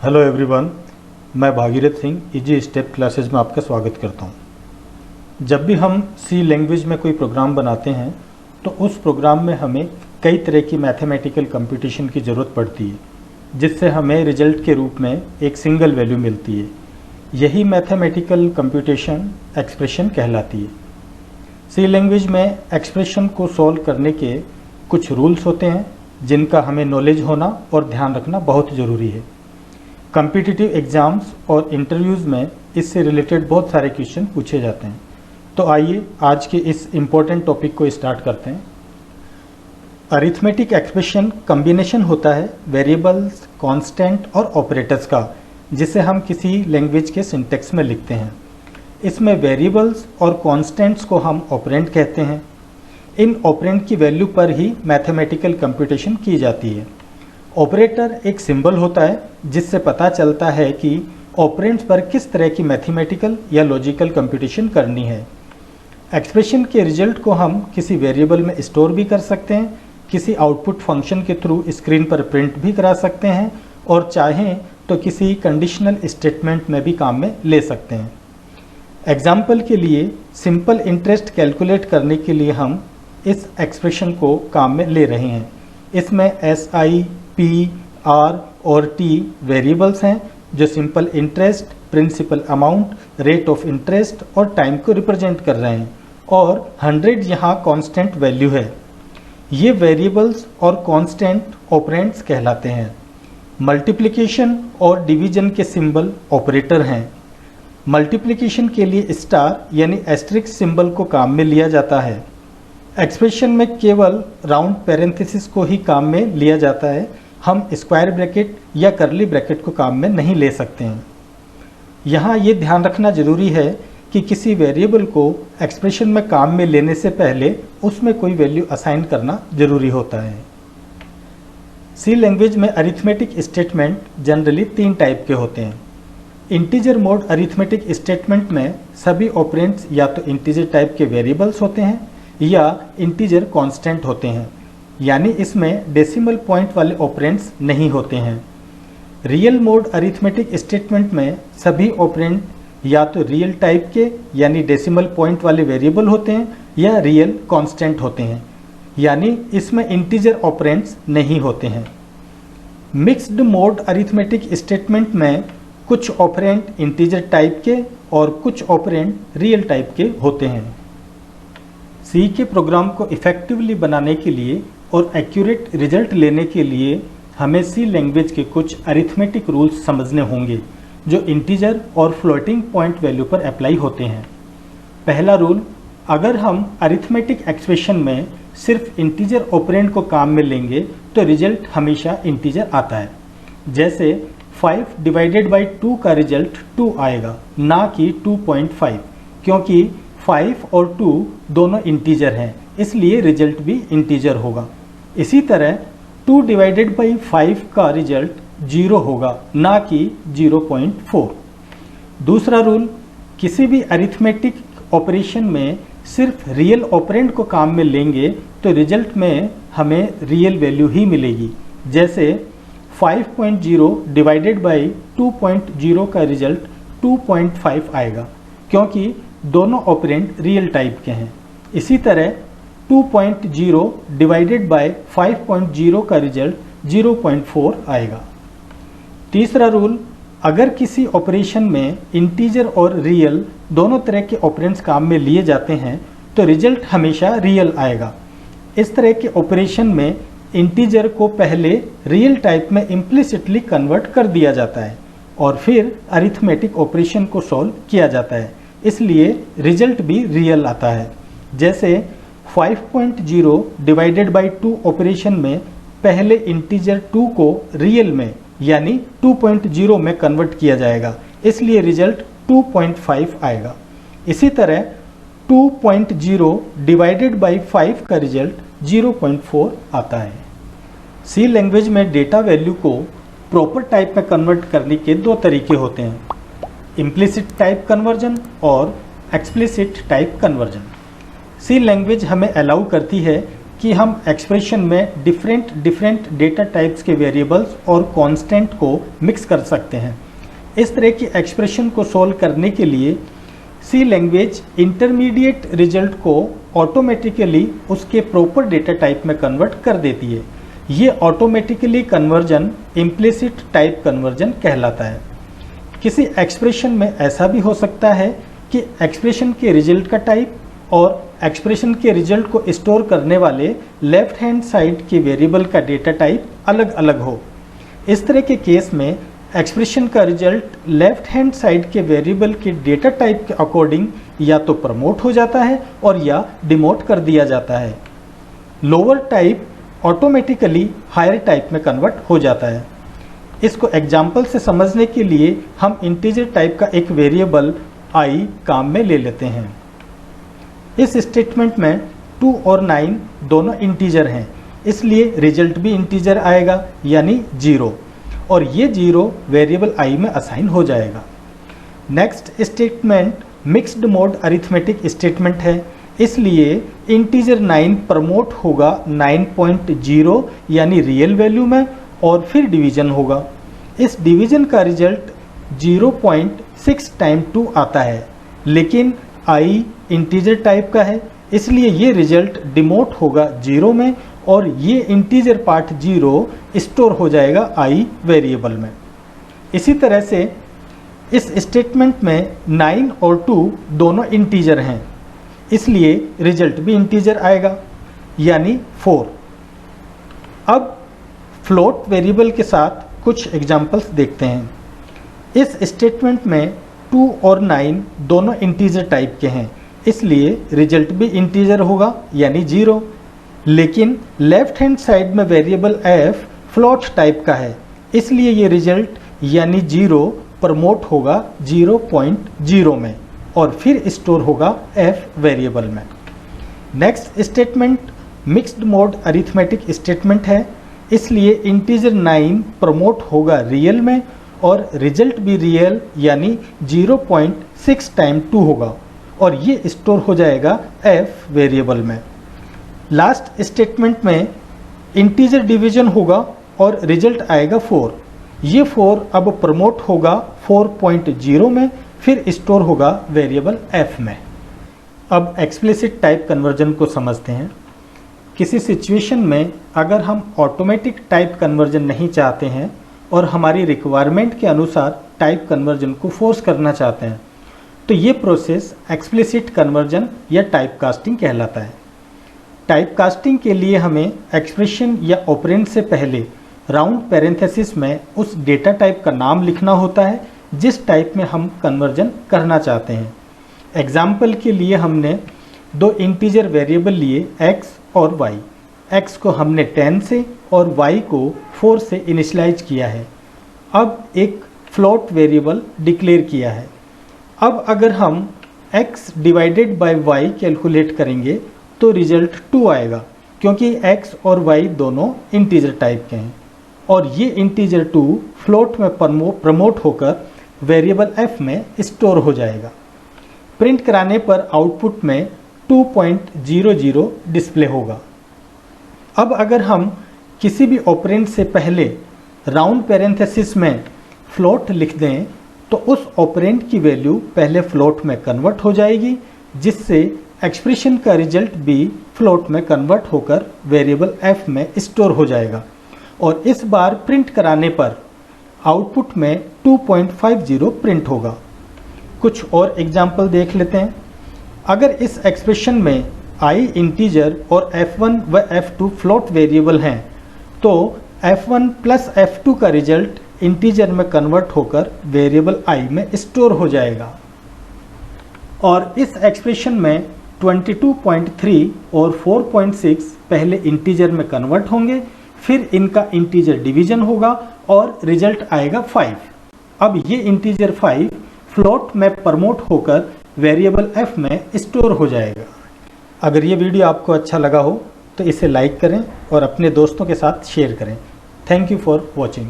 Hello everyone, मैं Bhagirath Singh easy step classes में आपका स्वागत करता हूं। जब भी हम सी लैंग्वेज में कोई प्रोग्राम बनाते हैं तो उस प्रोग्राम में हमें कई तरह की मैथमेटिकल कंप्यूटेशन की ज़रूरत पड़ती है, जिससे हमें रिजल्ट के रूप में एक सिंगल वैल्यू मिलती है। यही मैथमेटिकल कंप्यूटेशन एक्सप्रेशन कहलाती है। सी लैंग्वेज में एक्सप्रेशन को सॉल्व करने के कुछ रूल्स होते हैं जिनका हमें नॉलेज होना और ध्यान रखना बहुत ज़रूरी है। कॉम्पिटिटिव एग्ज़ाम्स और इंटरव्यूज़ में इससे रिलेटेड बहुत सारे क्वेश्चन पूछे जाते हैं। तो आइए आज के इस इम्पोर्टेंट टॉपिक को स्टार्ट करते हैं। अरिथमेटिक एक्सप्रेशन कॉम्बिनेशन होता है वेरिएबल्स, कांस्टेंट और ऑपरेटर्स का, जिसे हम किसी लैंग्वेज के सिंटेक्स में लिखते हैं। इसमें वेरिएबल्स और कांस्टेंट्स को हम ऑपरेंड कहते हैं। इन ऑपरेंड की वैल्यू पर ही मैथमेटिकल कंप्यूटेशन की जाती है। ऑपरेटर एक सिंबल होता है जिससे पता चलता है कि ऑपरेंड्स पर किस तरह की मैथमेटिकल या लॉजिकल कंप्यूटेशन करनी है। एक्सप्रेशन के रिजल्ट को हम किसी वेरिएबल में स्टोर भी कर सकते हैं, किसी आउटपुट फंक्शन के थ्रू स्क्रीन पर प्रिंट भी करा सकते हैं और चाहें तो किसी कंडीशनल स्टेटमेंट में भी काम में ले सकते हैं। एग्जाम्पल के लिए सिंपल इंटरेस्ट कैलकुलेट करने के लिए हम इस एक्सप्रेशन को काम में ले रहे हैं। इसमें SI, P, R और T वेरिएबल्स हैं जो simple interest, principal amount, rate of interest और टाइम को रिप्रेजेंट कर रहे हैं और 100 यहाँ कांस्टेंट वैल्यू है। ये वेरिएबल्स और कांस्टेंट ऑपरेंड्स कहलाते हैं। मल्टीप्लिकेशन और डिवीजन के सिंबल ऑपरेटर हैं। मल्टीप्लिकेशन के लिए स्टार यानी एस्टेरिस्क सिंबल को काम में लिया जाता है। एक्सप्रेशन में केवल राउंड पैरेंथेसिस को ही काम में लिया जाता है। हम स्क्वायर ब्रैकेट या कर्ली ब्रैकेट को काम में नहीं ले सकते हैं। यहाँ ये ध्यान रखना जरूरी है कि किसी वेरिएबल को एक्सप्रेशन में काम में लेने से पहले उसमें कोई वैल्यू असाइन करना जरूरी होता है। सी लैंग्वेज में अरिथमेटिक स्टेटमेंट जनरली 3 टाइप के होते हैं। इंटीजर मोड अरिथमेटिक स्टेटमेंट में सभी ऑपरेंड्स या तो इंटीजर टाइप के वेरिएबल्स होते हैं या इंटीजर कांस्टेंट होते हैं, यानी इसमें डेसिमल पॉइंट वाले ऑपरेंड्स नहीं होते हैं। रियल मोड अरिथमेटिक स्टेटमेंट में सभी ऑपरेंड या तो रियल टाइप के यानी डेसिमल पॉइंट वाले वेरिएबल होते हैं या रियल कांस्टेंट होते हैं, यानी इसमें इंटीजर ऑपरेंड्स नहीं होते हैं। मिक्स्ड मोड अरिथमेटिक स्टेटमेंट में कुछ ऑपरेंड इंटीजर टाइप के और कुछ ऑपरेंड रियल टाइप के होते हैं। सी के प्रोग्राम को इफ़ेक्टिवली बनाने के लिए और एक्यूरेट रिजल्ट लेने के लिए हमें सी लैंग्वेज के कुछ अरिथमेटिक रूल्स समझने होंगे जो इंटीजर और फ्लोटिंग पॉइंट वैल्यू पर अप्लाई होते हैं। पहला रूल, अगर हम अरिथमेटिक एक्सप्रेशन में सिर्फ इंटीजर ऑपरेंड को काम में लेंगे तो रिजल्ट हमेशा इंटीजर आता है। जैसे 5 डिवाइडेड बाई 2 का रिजल्ट 2 आएगा, ना कि 2.5, क्योंकि 5 और 2 दोनों इंटीजर हैं, इसलिए रिजल्ट भी इंटीजर होगा। इसी तरह 2 डिवाइडेड बाई 5 का रिजल्ट 0 होगा, ना कि 0.4। दूसरा रूल, किसी भी अरिथमेटिक ऑपरेशन में सिर्फ रियल ऑपरेंड को काम में लेंगे तो रिजल्ट में हमें रियल वैल्यू ही मिलेगी। जैसे 5.0 डिवाइडेड बाई 2.0 का रिजल्ट 2.5 आएगा, क्योंकि दोनों ऑपरेंड रियल टाइप के हैं। इसी तरह 2.0 डिवाइडेड बाय 5.0 का रिजल्ट 0.4 आएगा। तीसरा रूल, अगर किसी ऑपरेशन में इंटीजर और रियल दोनों तरह के ऑपरेंड्स काम में लिए जाते हैं तो रिजल्ट हमेशा रियल आएगा। इस तरह के ऑपरेशन में इंटीजर को पहले रियल टाइप में इम्प्लिसिटली कन्वर्ट कर दिया जाता है और फिर अरिथमेटिक ऑपरेशन को सॉल्व किया जाता है, इसलिए रिजल्ट भी रियल आता है। जैसे 5.0 डिवाइडेड बाई 2 ऑपरेशन में पहले इंटीजर 2 को रियल में यानी 2.0 में कन्वर्ट किया जाएगा, इसलिए रिजल्ट 2.5 आएगा। इसी तरह 2.0 डिवाइडेड बाई 5 का रिजल्ट 0.4 आता है। सी लैंग्वेज में डेटा वैल्यू को प्रॉपर टाइप में कन्वर्ट करने के 2 तरीके होते हैं, इम्प्लिसिट टाइप कन्वर्जन और एक्सप्लिसिट टाइप कन्वर्जन। सी लैंग्वेज हमें अलाउ करती है कि हम एक्सप्रेशन में डिफरेंट डेटा टाइप्स के वेरिएबल्स और कांस्टेंट को मिक्स कर सकते हैं। इस तरह की एक्सप्रेशन को सॉल्व करने के लिए सी लैंग्वेज इंटरमीडिएट रिजल्ट को ऑटोमेटिकली उसके प्रॉपर डेटा टाइप में कन्वर्ट कर देती है। ये automatically conversion implicit type conversion कहलाता है। किसी एक्सप्रेशन में ऐसा भी हो सकता है कि एक्सप्रेशन के रिजल्ट का टाइप और एक्सप्रेशन के रिजल्ट को स्टोर करने वाले लेफ्ट हैंड साइड के वेरिएबल का डेटा टाइप अलग अलग हो। इस तरह के केस में एक्सप्रेशन का रिजल्ट लेफ्ट हैंड साइड के वेरिएबल के डेटा टाइप के अकॉर्डिंग या तो प्रमोट हो जाता है और या डिमोट कर दिया जाता है। Lower type automatically higher type में कन्वर्ट हो जाता है। इसको एग्जाम्पल से समझने के लिए हम इंटीजर टाइप का एक वेरिएबल i काम में ले लेते हैं। इस स्टेटमेंट में 2 और 9 दोनों इंटीजर हैं, इसलिए रिजल्ट भी इंटीजर आएगा यानी 0, और ये 0 वेरिएबल i में असाइन हो जाएगा। Next statement mixed mode arithmetic statement है, इसलिए इंटीजर 9 प्रमोट होगा 9.0 यानी रियल वैल्यू में और फिर डिवीजन होगा। इस डिवीजन का रिजल्ट 0.6 टाइम 2 आता है, लेकिन i इंटीजर टाइप का है, इसलिए ये रिजल्ट डिमोट होगा 0 में और ये इंटीजर पार्ट 0 स्टोर हो जाएगा i वेरिएबल में। इसी तरह से इस स्टेटमेंट में 9 और 2 दोनों इंटीजर हैं, इसलिए रिजल्ट भी इंटीजर आएगा यानी 4। अब फ्लोट वेरिएबल के साथ कुछ एग्जांपल्स देखते हैं। इस स्टेटमेंट में 2 और 9 दोनों इंटीजर टाइप के हैं, इसलिए रिजल्ट भी इंटीजर होगा यानी 0, लेकिन लेफ्ट हैंड साइड में वेरिएबल f फ्लोट टाइप का है, इसलिए ये रिजल्ट यानी 0 प्रमोट होगा 0.0 में और फिर स्टोर होगा f वेरिएबल में। Next statement mixed mode arithmetic statement है, इसलिए इंटीजर 9 प्रमोट होगा रियल में और रिजल्ट भी रियल यानी 0.6 टाइम 2 होगा और ये स्टोर हो जाएगा f वेरिएबल में। लास्ट स्टेटमेंट में इंटीजर डिवीजन होगा और रिजल्ट आएगा 4। ये 4 अब प्रमोट होगा 4.0 में, फिर स्टोर होगा वेरिएबल f में। अब एक्सप्लिसिट टाइप कन्वर्जन को समझते हैं। किसी सिचुएशन में अगर हम ऑटोमेटिक टाइप कन्वर्जन नहीं चाहते हैं और हमारी रिक्वायरमेंट के अनुसार टाइप कन्वर्जन को फोर्स करना चाहते हैं, तो ये प्रोसेस एक्सप्लिसिट कन्वर्जन या टाइप कास्टिंग कहलाता है। टाइप कास्टिंग के लिए हमें एक्सप्रेशन या ऑपरेंड से पहले राउंड पैरेंथेसिस में उस डेटा टाइप का नाम लिखना होता है जिस टाइप में हम कन्वर्जन करना चाहते हैं। एग्जाम्पल के लिए हमने 2 इंटीजर वेरिएबल लिए x और y। x को हमने 10 से और y को 4 से इनिशियलाइज किया है। अब एक फ्लोट वेरिएबल डिक्लेयर किया है। अब अगर हम x divided by y calculate करेंगे तो रिजल्ट 2 आएगा, क्योंकि x और y दोनों इंटीजर टाइप के हैं और ये इंटीजर 2 फ्लोट में प्रमोट होकर वेरिएबल f में स्टोर हो जाएगा। प्रिंट कराने पर आउटपुट में 2.00 डिस्प्ले होगा। अब अगर हम किसी भी ऑपरेंड से पहले राउंड पैरेंथेसिस में फ्लोट लिख दें तो उस ऑपरेंड की वैल्यू पहले फ्लोट में कन्वर्ट हो जाएगी, जिससे एक्सप्रेशन का रिजल्ट भी फ्लोट में कन्वर्ट होकर वेरिएबल f में स्टोर हो जाएगा और इस बार प्रिंट कराने पर आउटपुट में 2.50 प्रिंट होगा। कुछ और एग्जाम्पल देख लेते हैं। अगर इस एक्सप्रेशन में i इंटीजर और f1 व f2 फ्लोट वेरिएबल हैं तो f1 प्लस f2 का रिजल्ट इंटीजर में कन्वर्ट होकर वेरिएबल i में स्टोर हो जाएगा और इस एक्सप्रेशन में 22.3 और 4.6 पहले इंटीजर में कन्वर्ट होंगे, फिर इनका इंटीजर डिवीजन होगा और रिजल्ट आएगा 5। अब ये इंटीजर 5 फ्लोट में प्रमोट होकर वेरिएबल f में स्टोर हो जाएगा। अगर ये वीडियो आपको अच्छा लगा हो तो इसे लाइक करें और अपने दोस्तों के साथ शेयर करें। Thank you for watching.